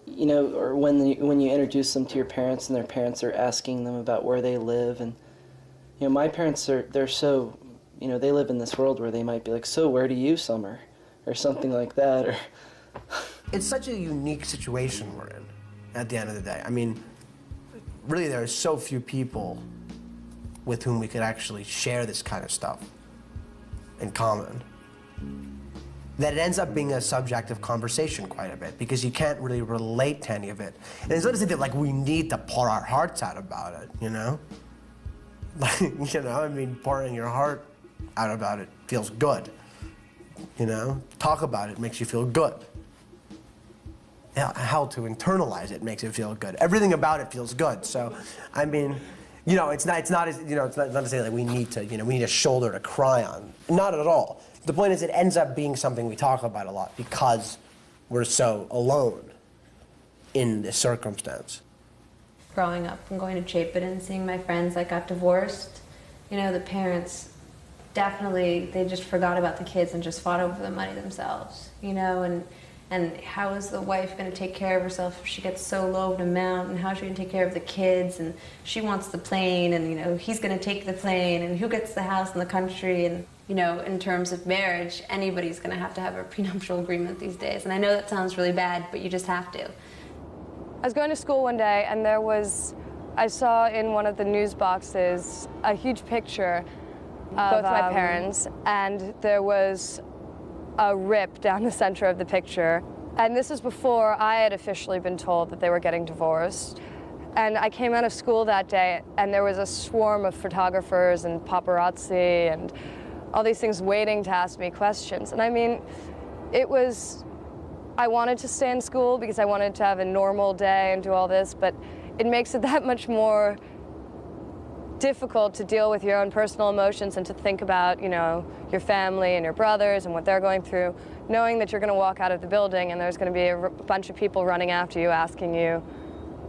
you know, or when you introduce them to your parents and their parents are asking them about where they live, and, you know, my parents they're so, you know, they live in this world where they might be like, so where do you summer, or something like that, or. It's such a unique situation we're in at the end of the day. I mean, really there are so few people with whom we could actually share this kind of stuff in common, that it ends up being a subject of conversation quite a bit, because you can't really relate to any of it. And it's not to say that, like, we need to pour our hearts out about it, you know? Like, you know, I mean, pouring your heart out about it feels good, you know? Talk about it makes you feel good. How to internalize it makes it feel good. Everything about it feels good. So, I mean, you know, it's not as, you know, it's not to say that we need to, you know, we need a shoulder to cry on. Not at all. The point is, it ends up being something we talk about a lot because we're so alone in this circumstance. Growing up and going to Chapin and seeing my friends that got divorced, you know, the parents definitely, they just forgot about the kids and just fought over the money themselves, you know, and how is the wife going to take care of herself if she gets so low of an amount, and how is she going to take care of the kids, and she wants the plane, and, you know, he's going to take the plane, and who gets the house in the country, and, you know, in terms of marriage, anybody's going to have a prenuptial agreement these days, and I know that sounds really bad, but you just have to. I was going to school one day, and I saw in one of the news boxes a huge picture of both my parents, and there was a rip down the center of the picture. And this is before I had officially been told that they were getting divorced. And I came out of school that day, and there was a swarm of photographers and paparazzi and all these things waiting to ask me questions. And I mean, I wanted to stay in school because I wanted to have a normal day and do all this, but it makes it that much more difficult to deal with your own personal emotions and to think about, you know, your family and your brothers and what they're going through, knowing that you're going to walk out of the building and there's going to be a bunch of people running after you asking you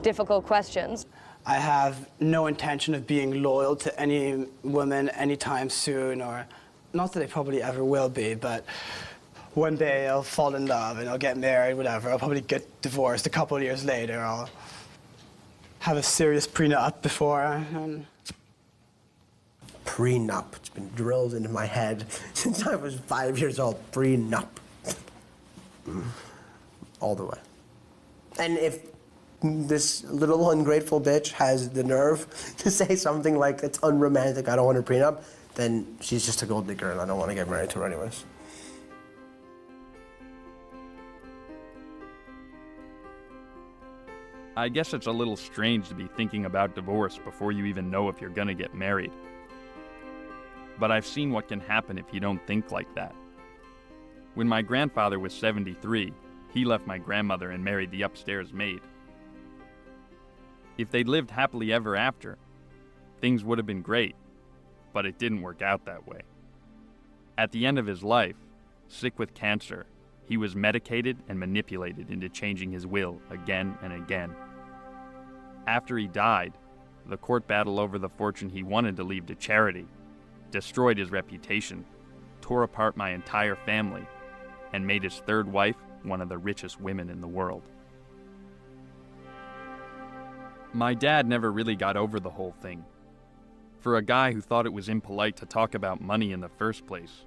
difficult questions. I have no intention of being loyal to any woman anytime soon, or not that I probably ever will be, but one day I'll fall in love and I'll get married, whatever. I'll probably get divorced a couple of years later. I'll have a serious prenup before. And Prenup. It's been drilled into my head since I was 5 years old. Prenup. All the way. And if this little ungrateful bitch has the nerve to say something like, it's unromantic, I don't want a prenup, then she's just a gold digger and I don't want to get married to her anyways. I guess it's a little strange to be thinking about divorce before you even know if you're gonna get married. But I've seen what can happen if you don't think like that. When my grandfather was 73, he left my grandmother and married the upstairs maid. If they'd lived happily ever after, things would have been great, but it didn't work out that way. At the end of his life, sick with cancer, he was medicated and manipulated into changing his will again and again. After he died, the court battle over the fortune he wanted to leave to charity destroyed his reputation, tore apart my entire family, and made his third wife one of the richest women in the world. My dad never really got over the whole thing. For a guy who thought it was impolite to talk about money in the first place,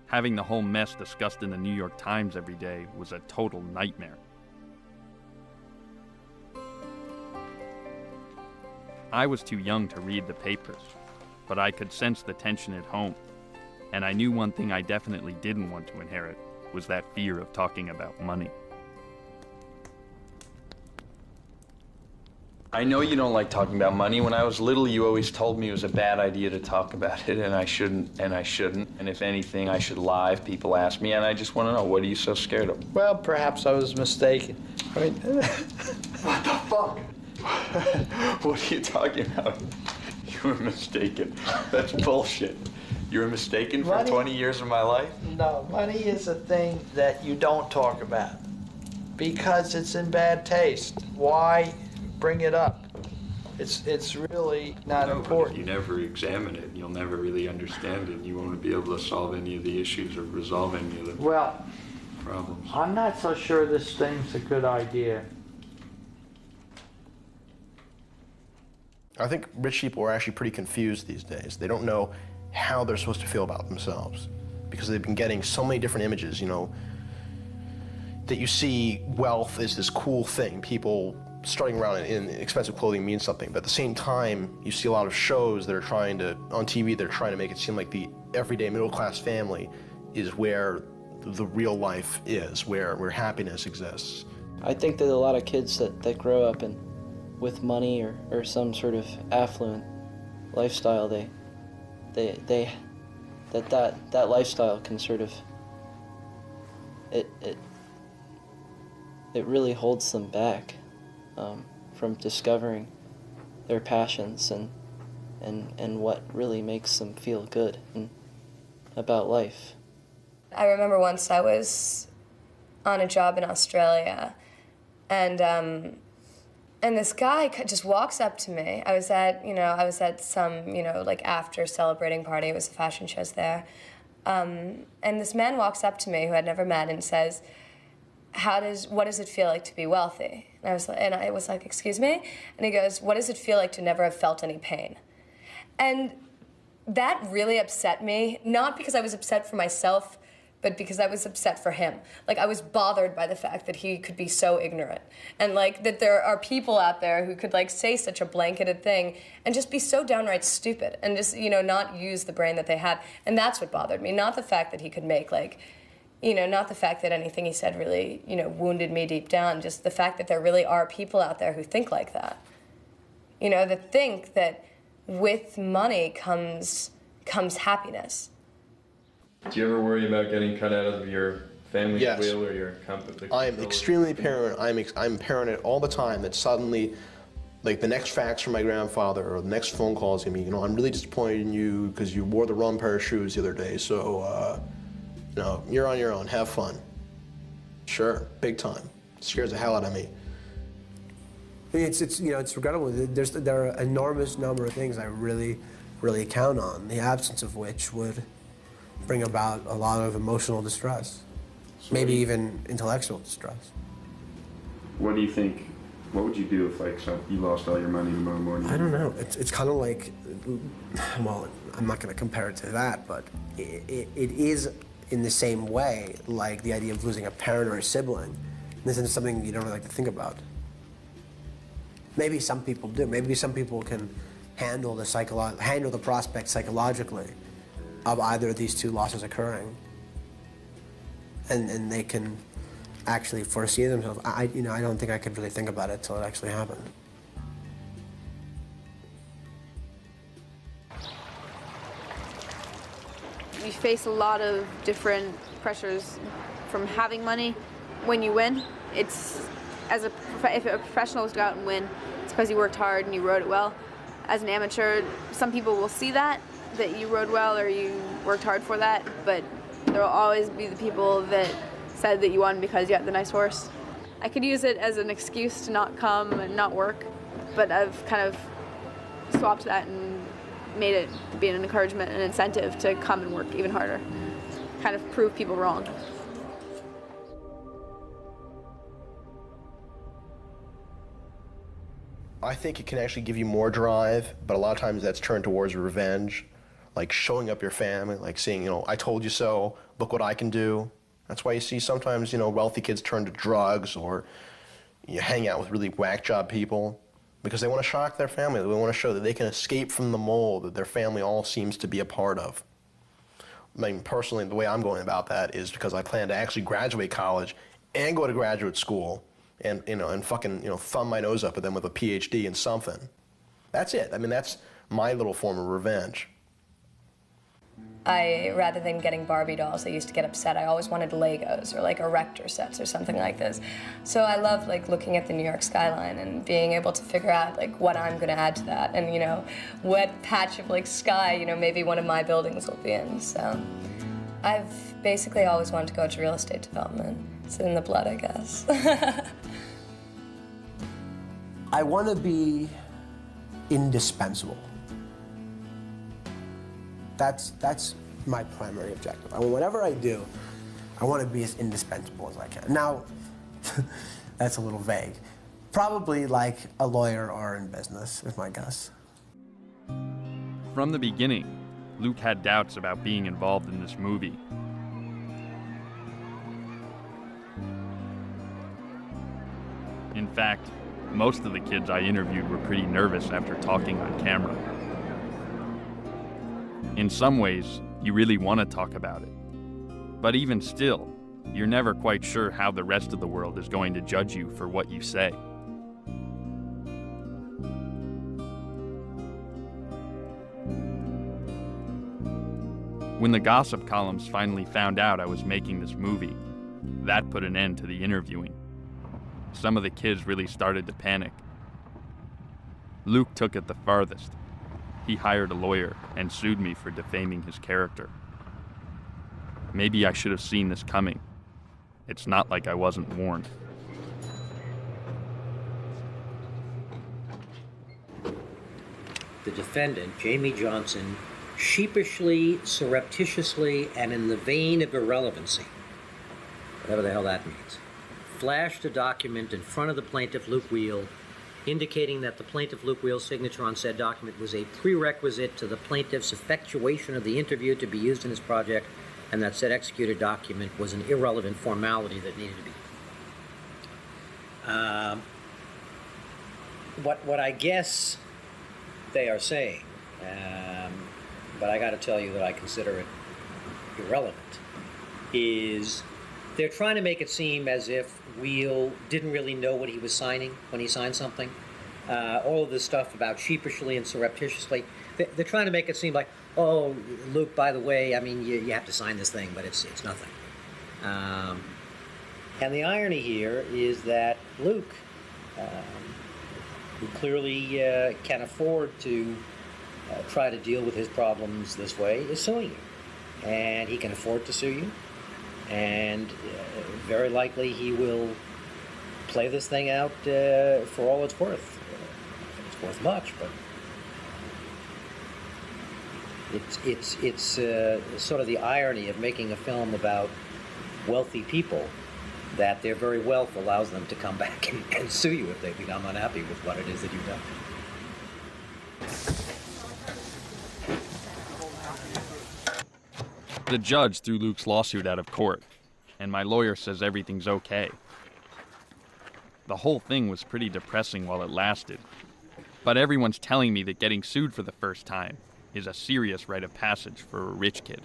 having the whole mess discussed in the New York Times every day was a total nightmare. I was too young to read the papers, but I could sense the tension at home, and I knew one thing I definitely didn't want to inherit was that fear of talking about money. I know you don't like talking about money. When I was little, you always told me it was a bad idea to talk about it, and I shouldn't, and if anything, I should lie if people ask me, and I just want to know, what are you so scared of? Well, perhaps I was mistaken. I mean, what the fuck? What are you talking about? You were mistaken. That's bullshit. You were mistaken for Money? 20 years of my life? no, money is a thing that you don't talk about because it's in bad taste. Why bring it up? It's really not important. If you never examine it, you'll never really understand it. You won't be able to solve any of the issues or resolve any of the Well, problems. I'm not so sure this thing's a good idea. I think rich people are actually pretty confused these days. They don't know how they're supposed to feel about themselves because they've been getting so many different images, you know, that you see wealth is this cool thing. People strutting around in expensive clothing means something, but at the same time, you see a lot of shows that are trying to, on TV, they're trying to make it seem like the everyday middle-class family is where the real life is, where happiness exists. I think that a lot of kids that grow up with money or some sort of affluent lifestyle, that lifestyle can sort of, it really holds them back from discovering their passions and what really makes them feel good about life. I remember once I was on a job in Australia, and this guy just walks up to me. I was at some, like after celebrating party. It was a fashion show's there. And this man walks up to me who I'd never met and says, what does it feel like to be wealthy? And I was like, excuse me? And he goes, what does it feel like to never have felt any pain? And that really upset me, not because I was upset for myself, but because I was upset for him. Like, I was bothered by the fact that he could be so ignorant. And, like, that there are people out there who could, like, say such a blanketed thing and just be so downright stupid and just, not use the brain that they had. And that's what bothered me, not the fact that he could make, like, not the fact that anything he said really, wounded me deep down, just the fact that there really are people out there who think like that. That think that with money comes happiness. Do you ever worry about getting cut out of your family Yes. will or your company? I'm extremely paranoid. I'm paranoid all the time that suddenly, like the next fax from my grandfather or the next phone call is gonna be, I'm really disappointed in you because you wore the wrong pair of shoes the other day. So, you're on your own. Have fun. Sure, big time. It scares the hell out of me. It's regrettable. There are an enormous number of things I really, really count on, the absence of which would bring about a lot of emotional distress, maybe even intellectual distress. What do you think? What would you do if, you lost all your money tomorrow morning? I don't know. It's kind of like, well, I'm not going to compare it to that, but it is in the same way like the idea of losing a parent or a sibling. This is something you don't really like to think about. Maybe some people do. Maybe some people can handle the prospect psychologically of either of these two losses occurring, and they can actually foresee themselves. I don't think I could really think about it till it actually happened. You face a lot of different pressures from having money. When you win, if a professional was to go out and win, it's because you worked hard and you rode it well. As an amateur, some people will see that you rode well or you worked hard for that, but there will always be the people that said that you won because you had the nice horse. I could use it as an excuse to not come and not work, but I've kind of swapped that and made it be an encouragement and incentive to come and work even harder. Kind of prove people wrong. I think it can actually give you more drive, but a lot of times that's turned towards revenge, like showing up your family, like seeing, you know, I told you so, look what I can do. That's why you see sometimes, you know, wealthy kids turn to drugs or you hang out with really whack job people because they want to shock their family. They want to show that they can escape from the mold that their family all seems to be a part of. I mean, personally, the way I'm going about that is because I plan to actually graduate college and go to graduate school and, you know, and fucking, you know, thumb my nose up at them with a PhD in something. That's it. I mean, that's my little form of revenge. Rather than getting Barbie dolls, I used to get upset. I always wanted Legos or like erector sets or something like this. So I love like looking at the New York skyline and being able to figure out like what I'm gonna add to that and, you know, what patch of like sky, you know, maybe one of my buildings will be in. So I've basically always wanted to go to real estate development. It's in the blood, I guess. I want to be indispensable. That's my primary objective. I mean, whatever I do, I want to be as indispensable as I can. Now, that's a little vague. Probably like a lawyer or in business, is my guess. From the beginning, Luke had doubts about being involved in this movie. In fact, most of the kids I interviewed were pretty nervous after talking on camera. In some ways, you really want to talk about it. But even still, you're never quite sure how the rest of the world is going to judge you for what you say. When the gossip columns finally found out I was making this movie, that put an end to the interviewing. Some of the kids really started to panic. Luke took it the farthest. He hired a lawyer and sued me for defaming his character. Maybe I should have seen this coming. It's not like I wasn't warned. The defendant, Jamie Johnson, sheepishly, surreptitiously, and in the vein of irrelevancy, whatever the hell that means, flashed a document in front of the plaintiff, Luke Wheel, indicating that the plaintiff, Luke Wheel's signature on said document was a prerequisite to the plaintiff's effectuation of the interview to be used in his project, and that said executed document was an irrelevant formality that needed to be. What I guess they are saying, but I got to tell you that I consider it irrelevant, is they're trying to make it seem as if Wheel didn't really know what he was signing when he signed something. All of this stuff about sheepishly and surreptitiously, they're trying to make it seem like, oh, Luke, by the way, I mean, you have to sign this thing, but it's nothing. And the irony here is that Luke, who clearly can afford to try to deal with his problems this way, is suing you. And he can afford to sue you. And very likely he will play this thing out for all it's worth. It's worth much, but it's sort of the irony of making a film about wealthy people, that their very wealth allows them to come back and sue you if they become unhappy with what it is that you've done. The judge threw Luke's lawsuit out of court, and my lawyer says everything's okay. The whole thing was pretty depressing while it lasted, but everyone's telling me that getting sued for the first time is a serious rite of passage for a rich kid.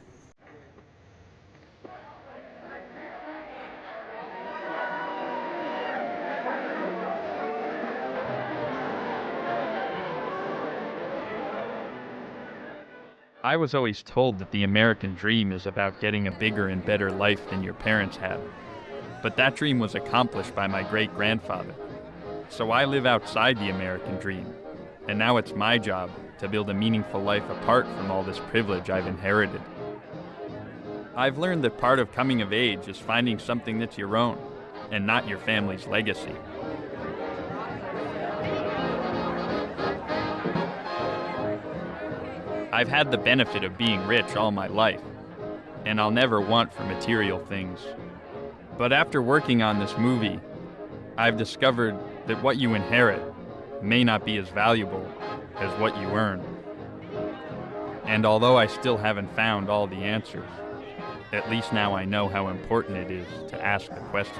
I was always told that the American dream is about getting a bigger and better life than your parents had. But that dream was accomplished by my great-grandfather. So I live outside the American dream, and now it's my job to build a meaningful life apart from all this privilege I've inherited. I've learned that part of coming of age is finding something that's your own, and not your family's legacy. I've had the benefit of being rich all my life, and I'll never want for material things. But after working on this movie, I've discovered that what you inherit may not be as valuable as what you earn. And although I still haven't found all the answers, at least now I know how important it is to ask the questions.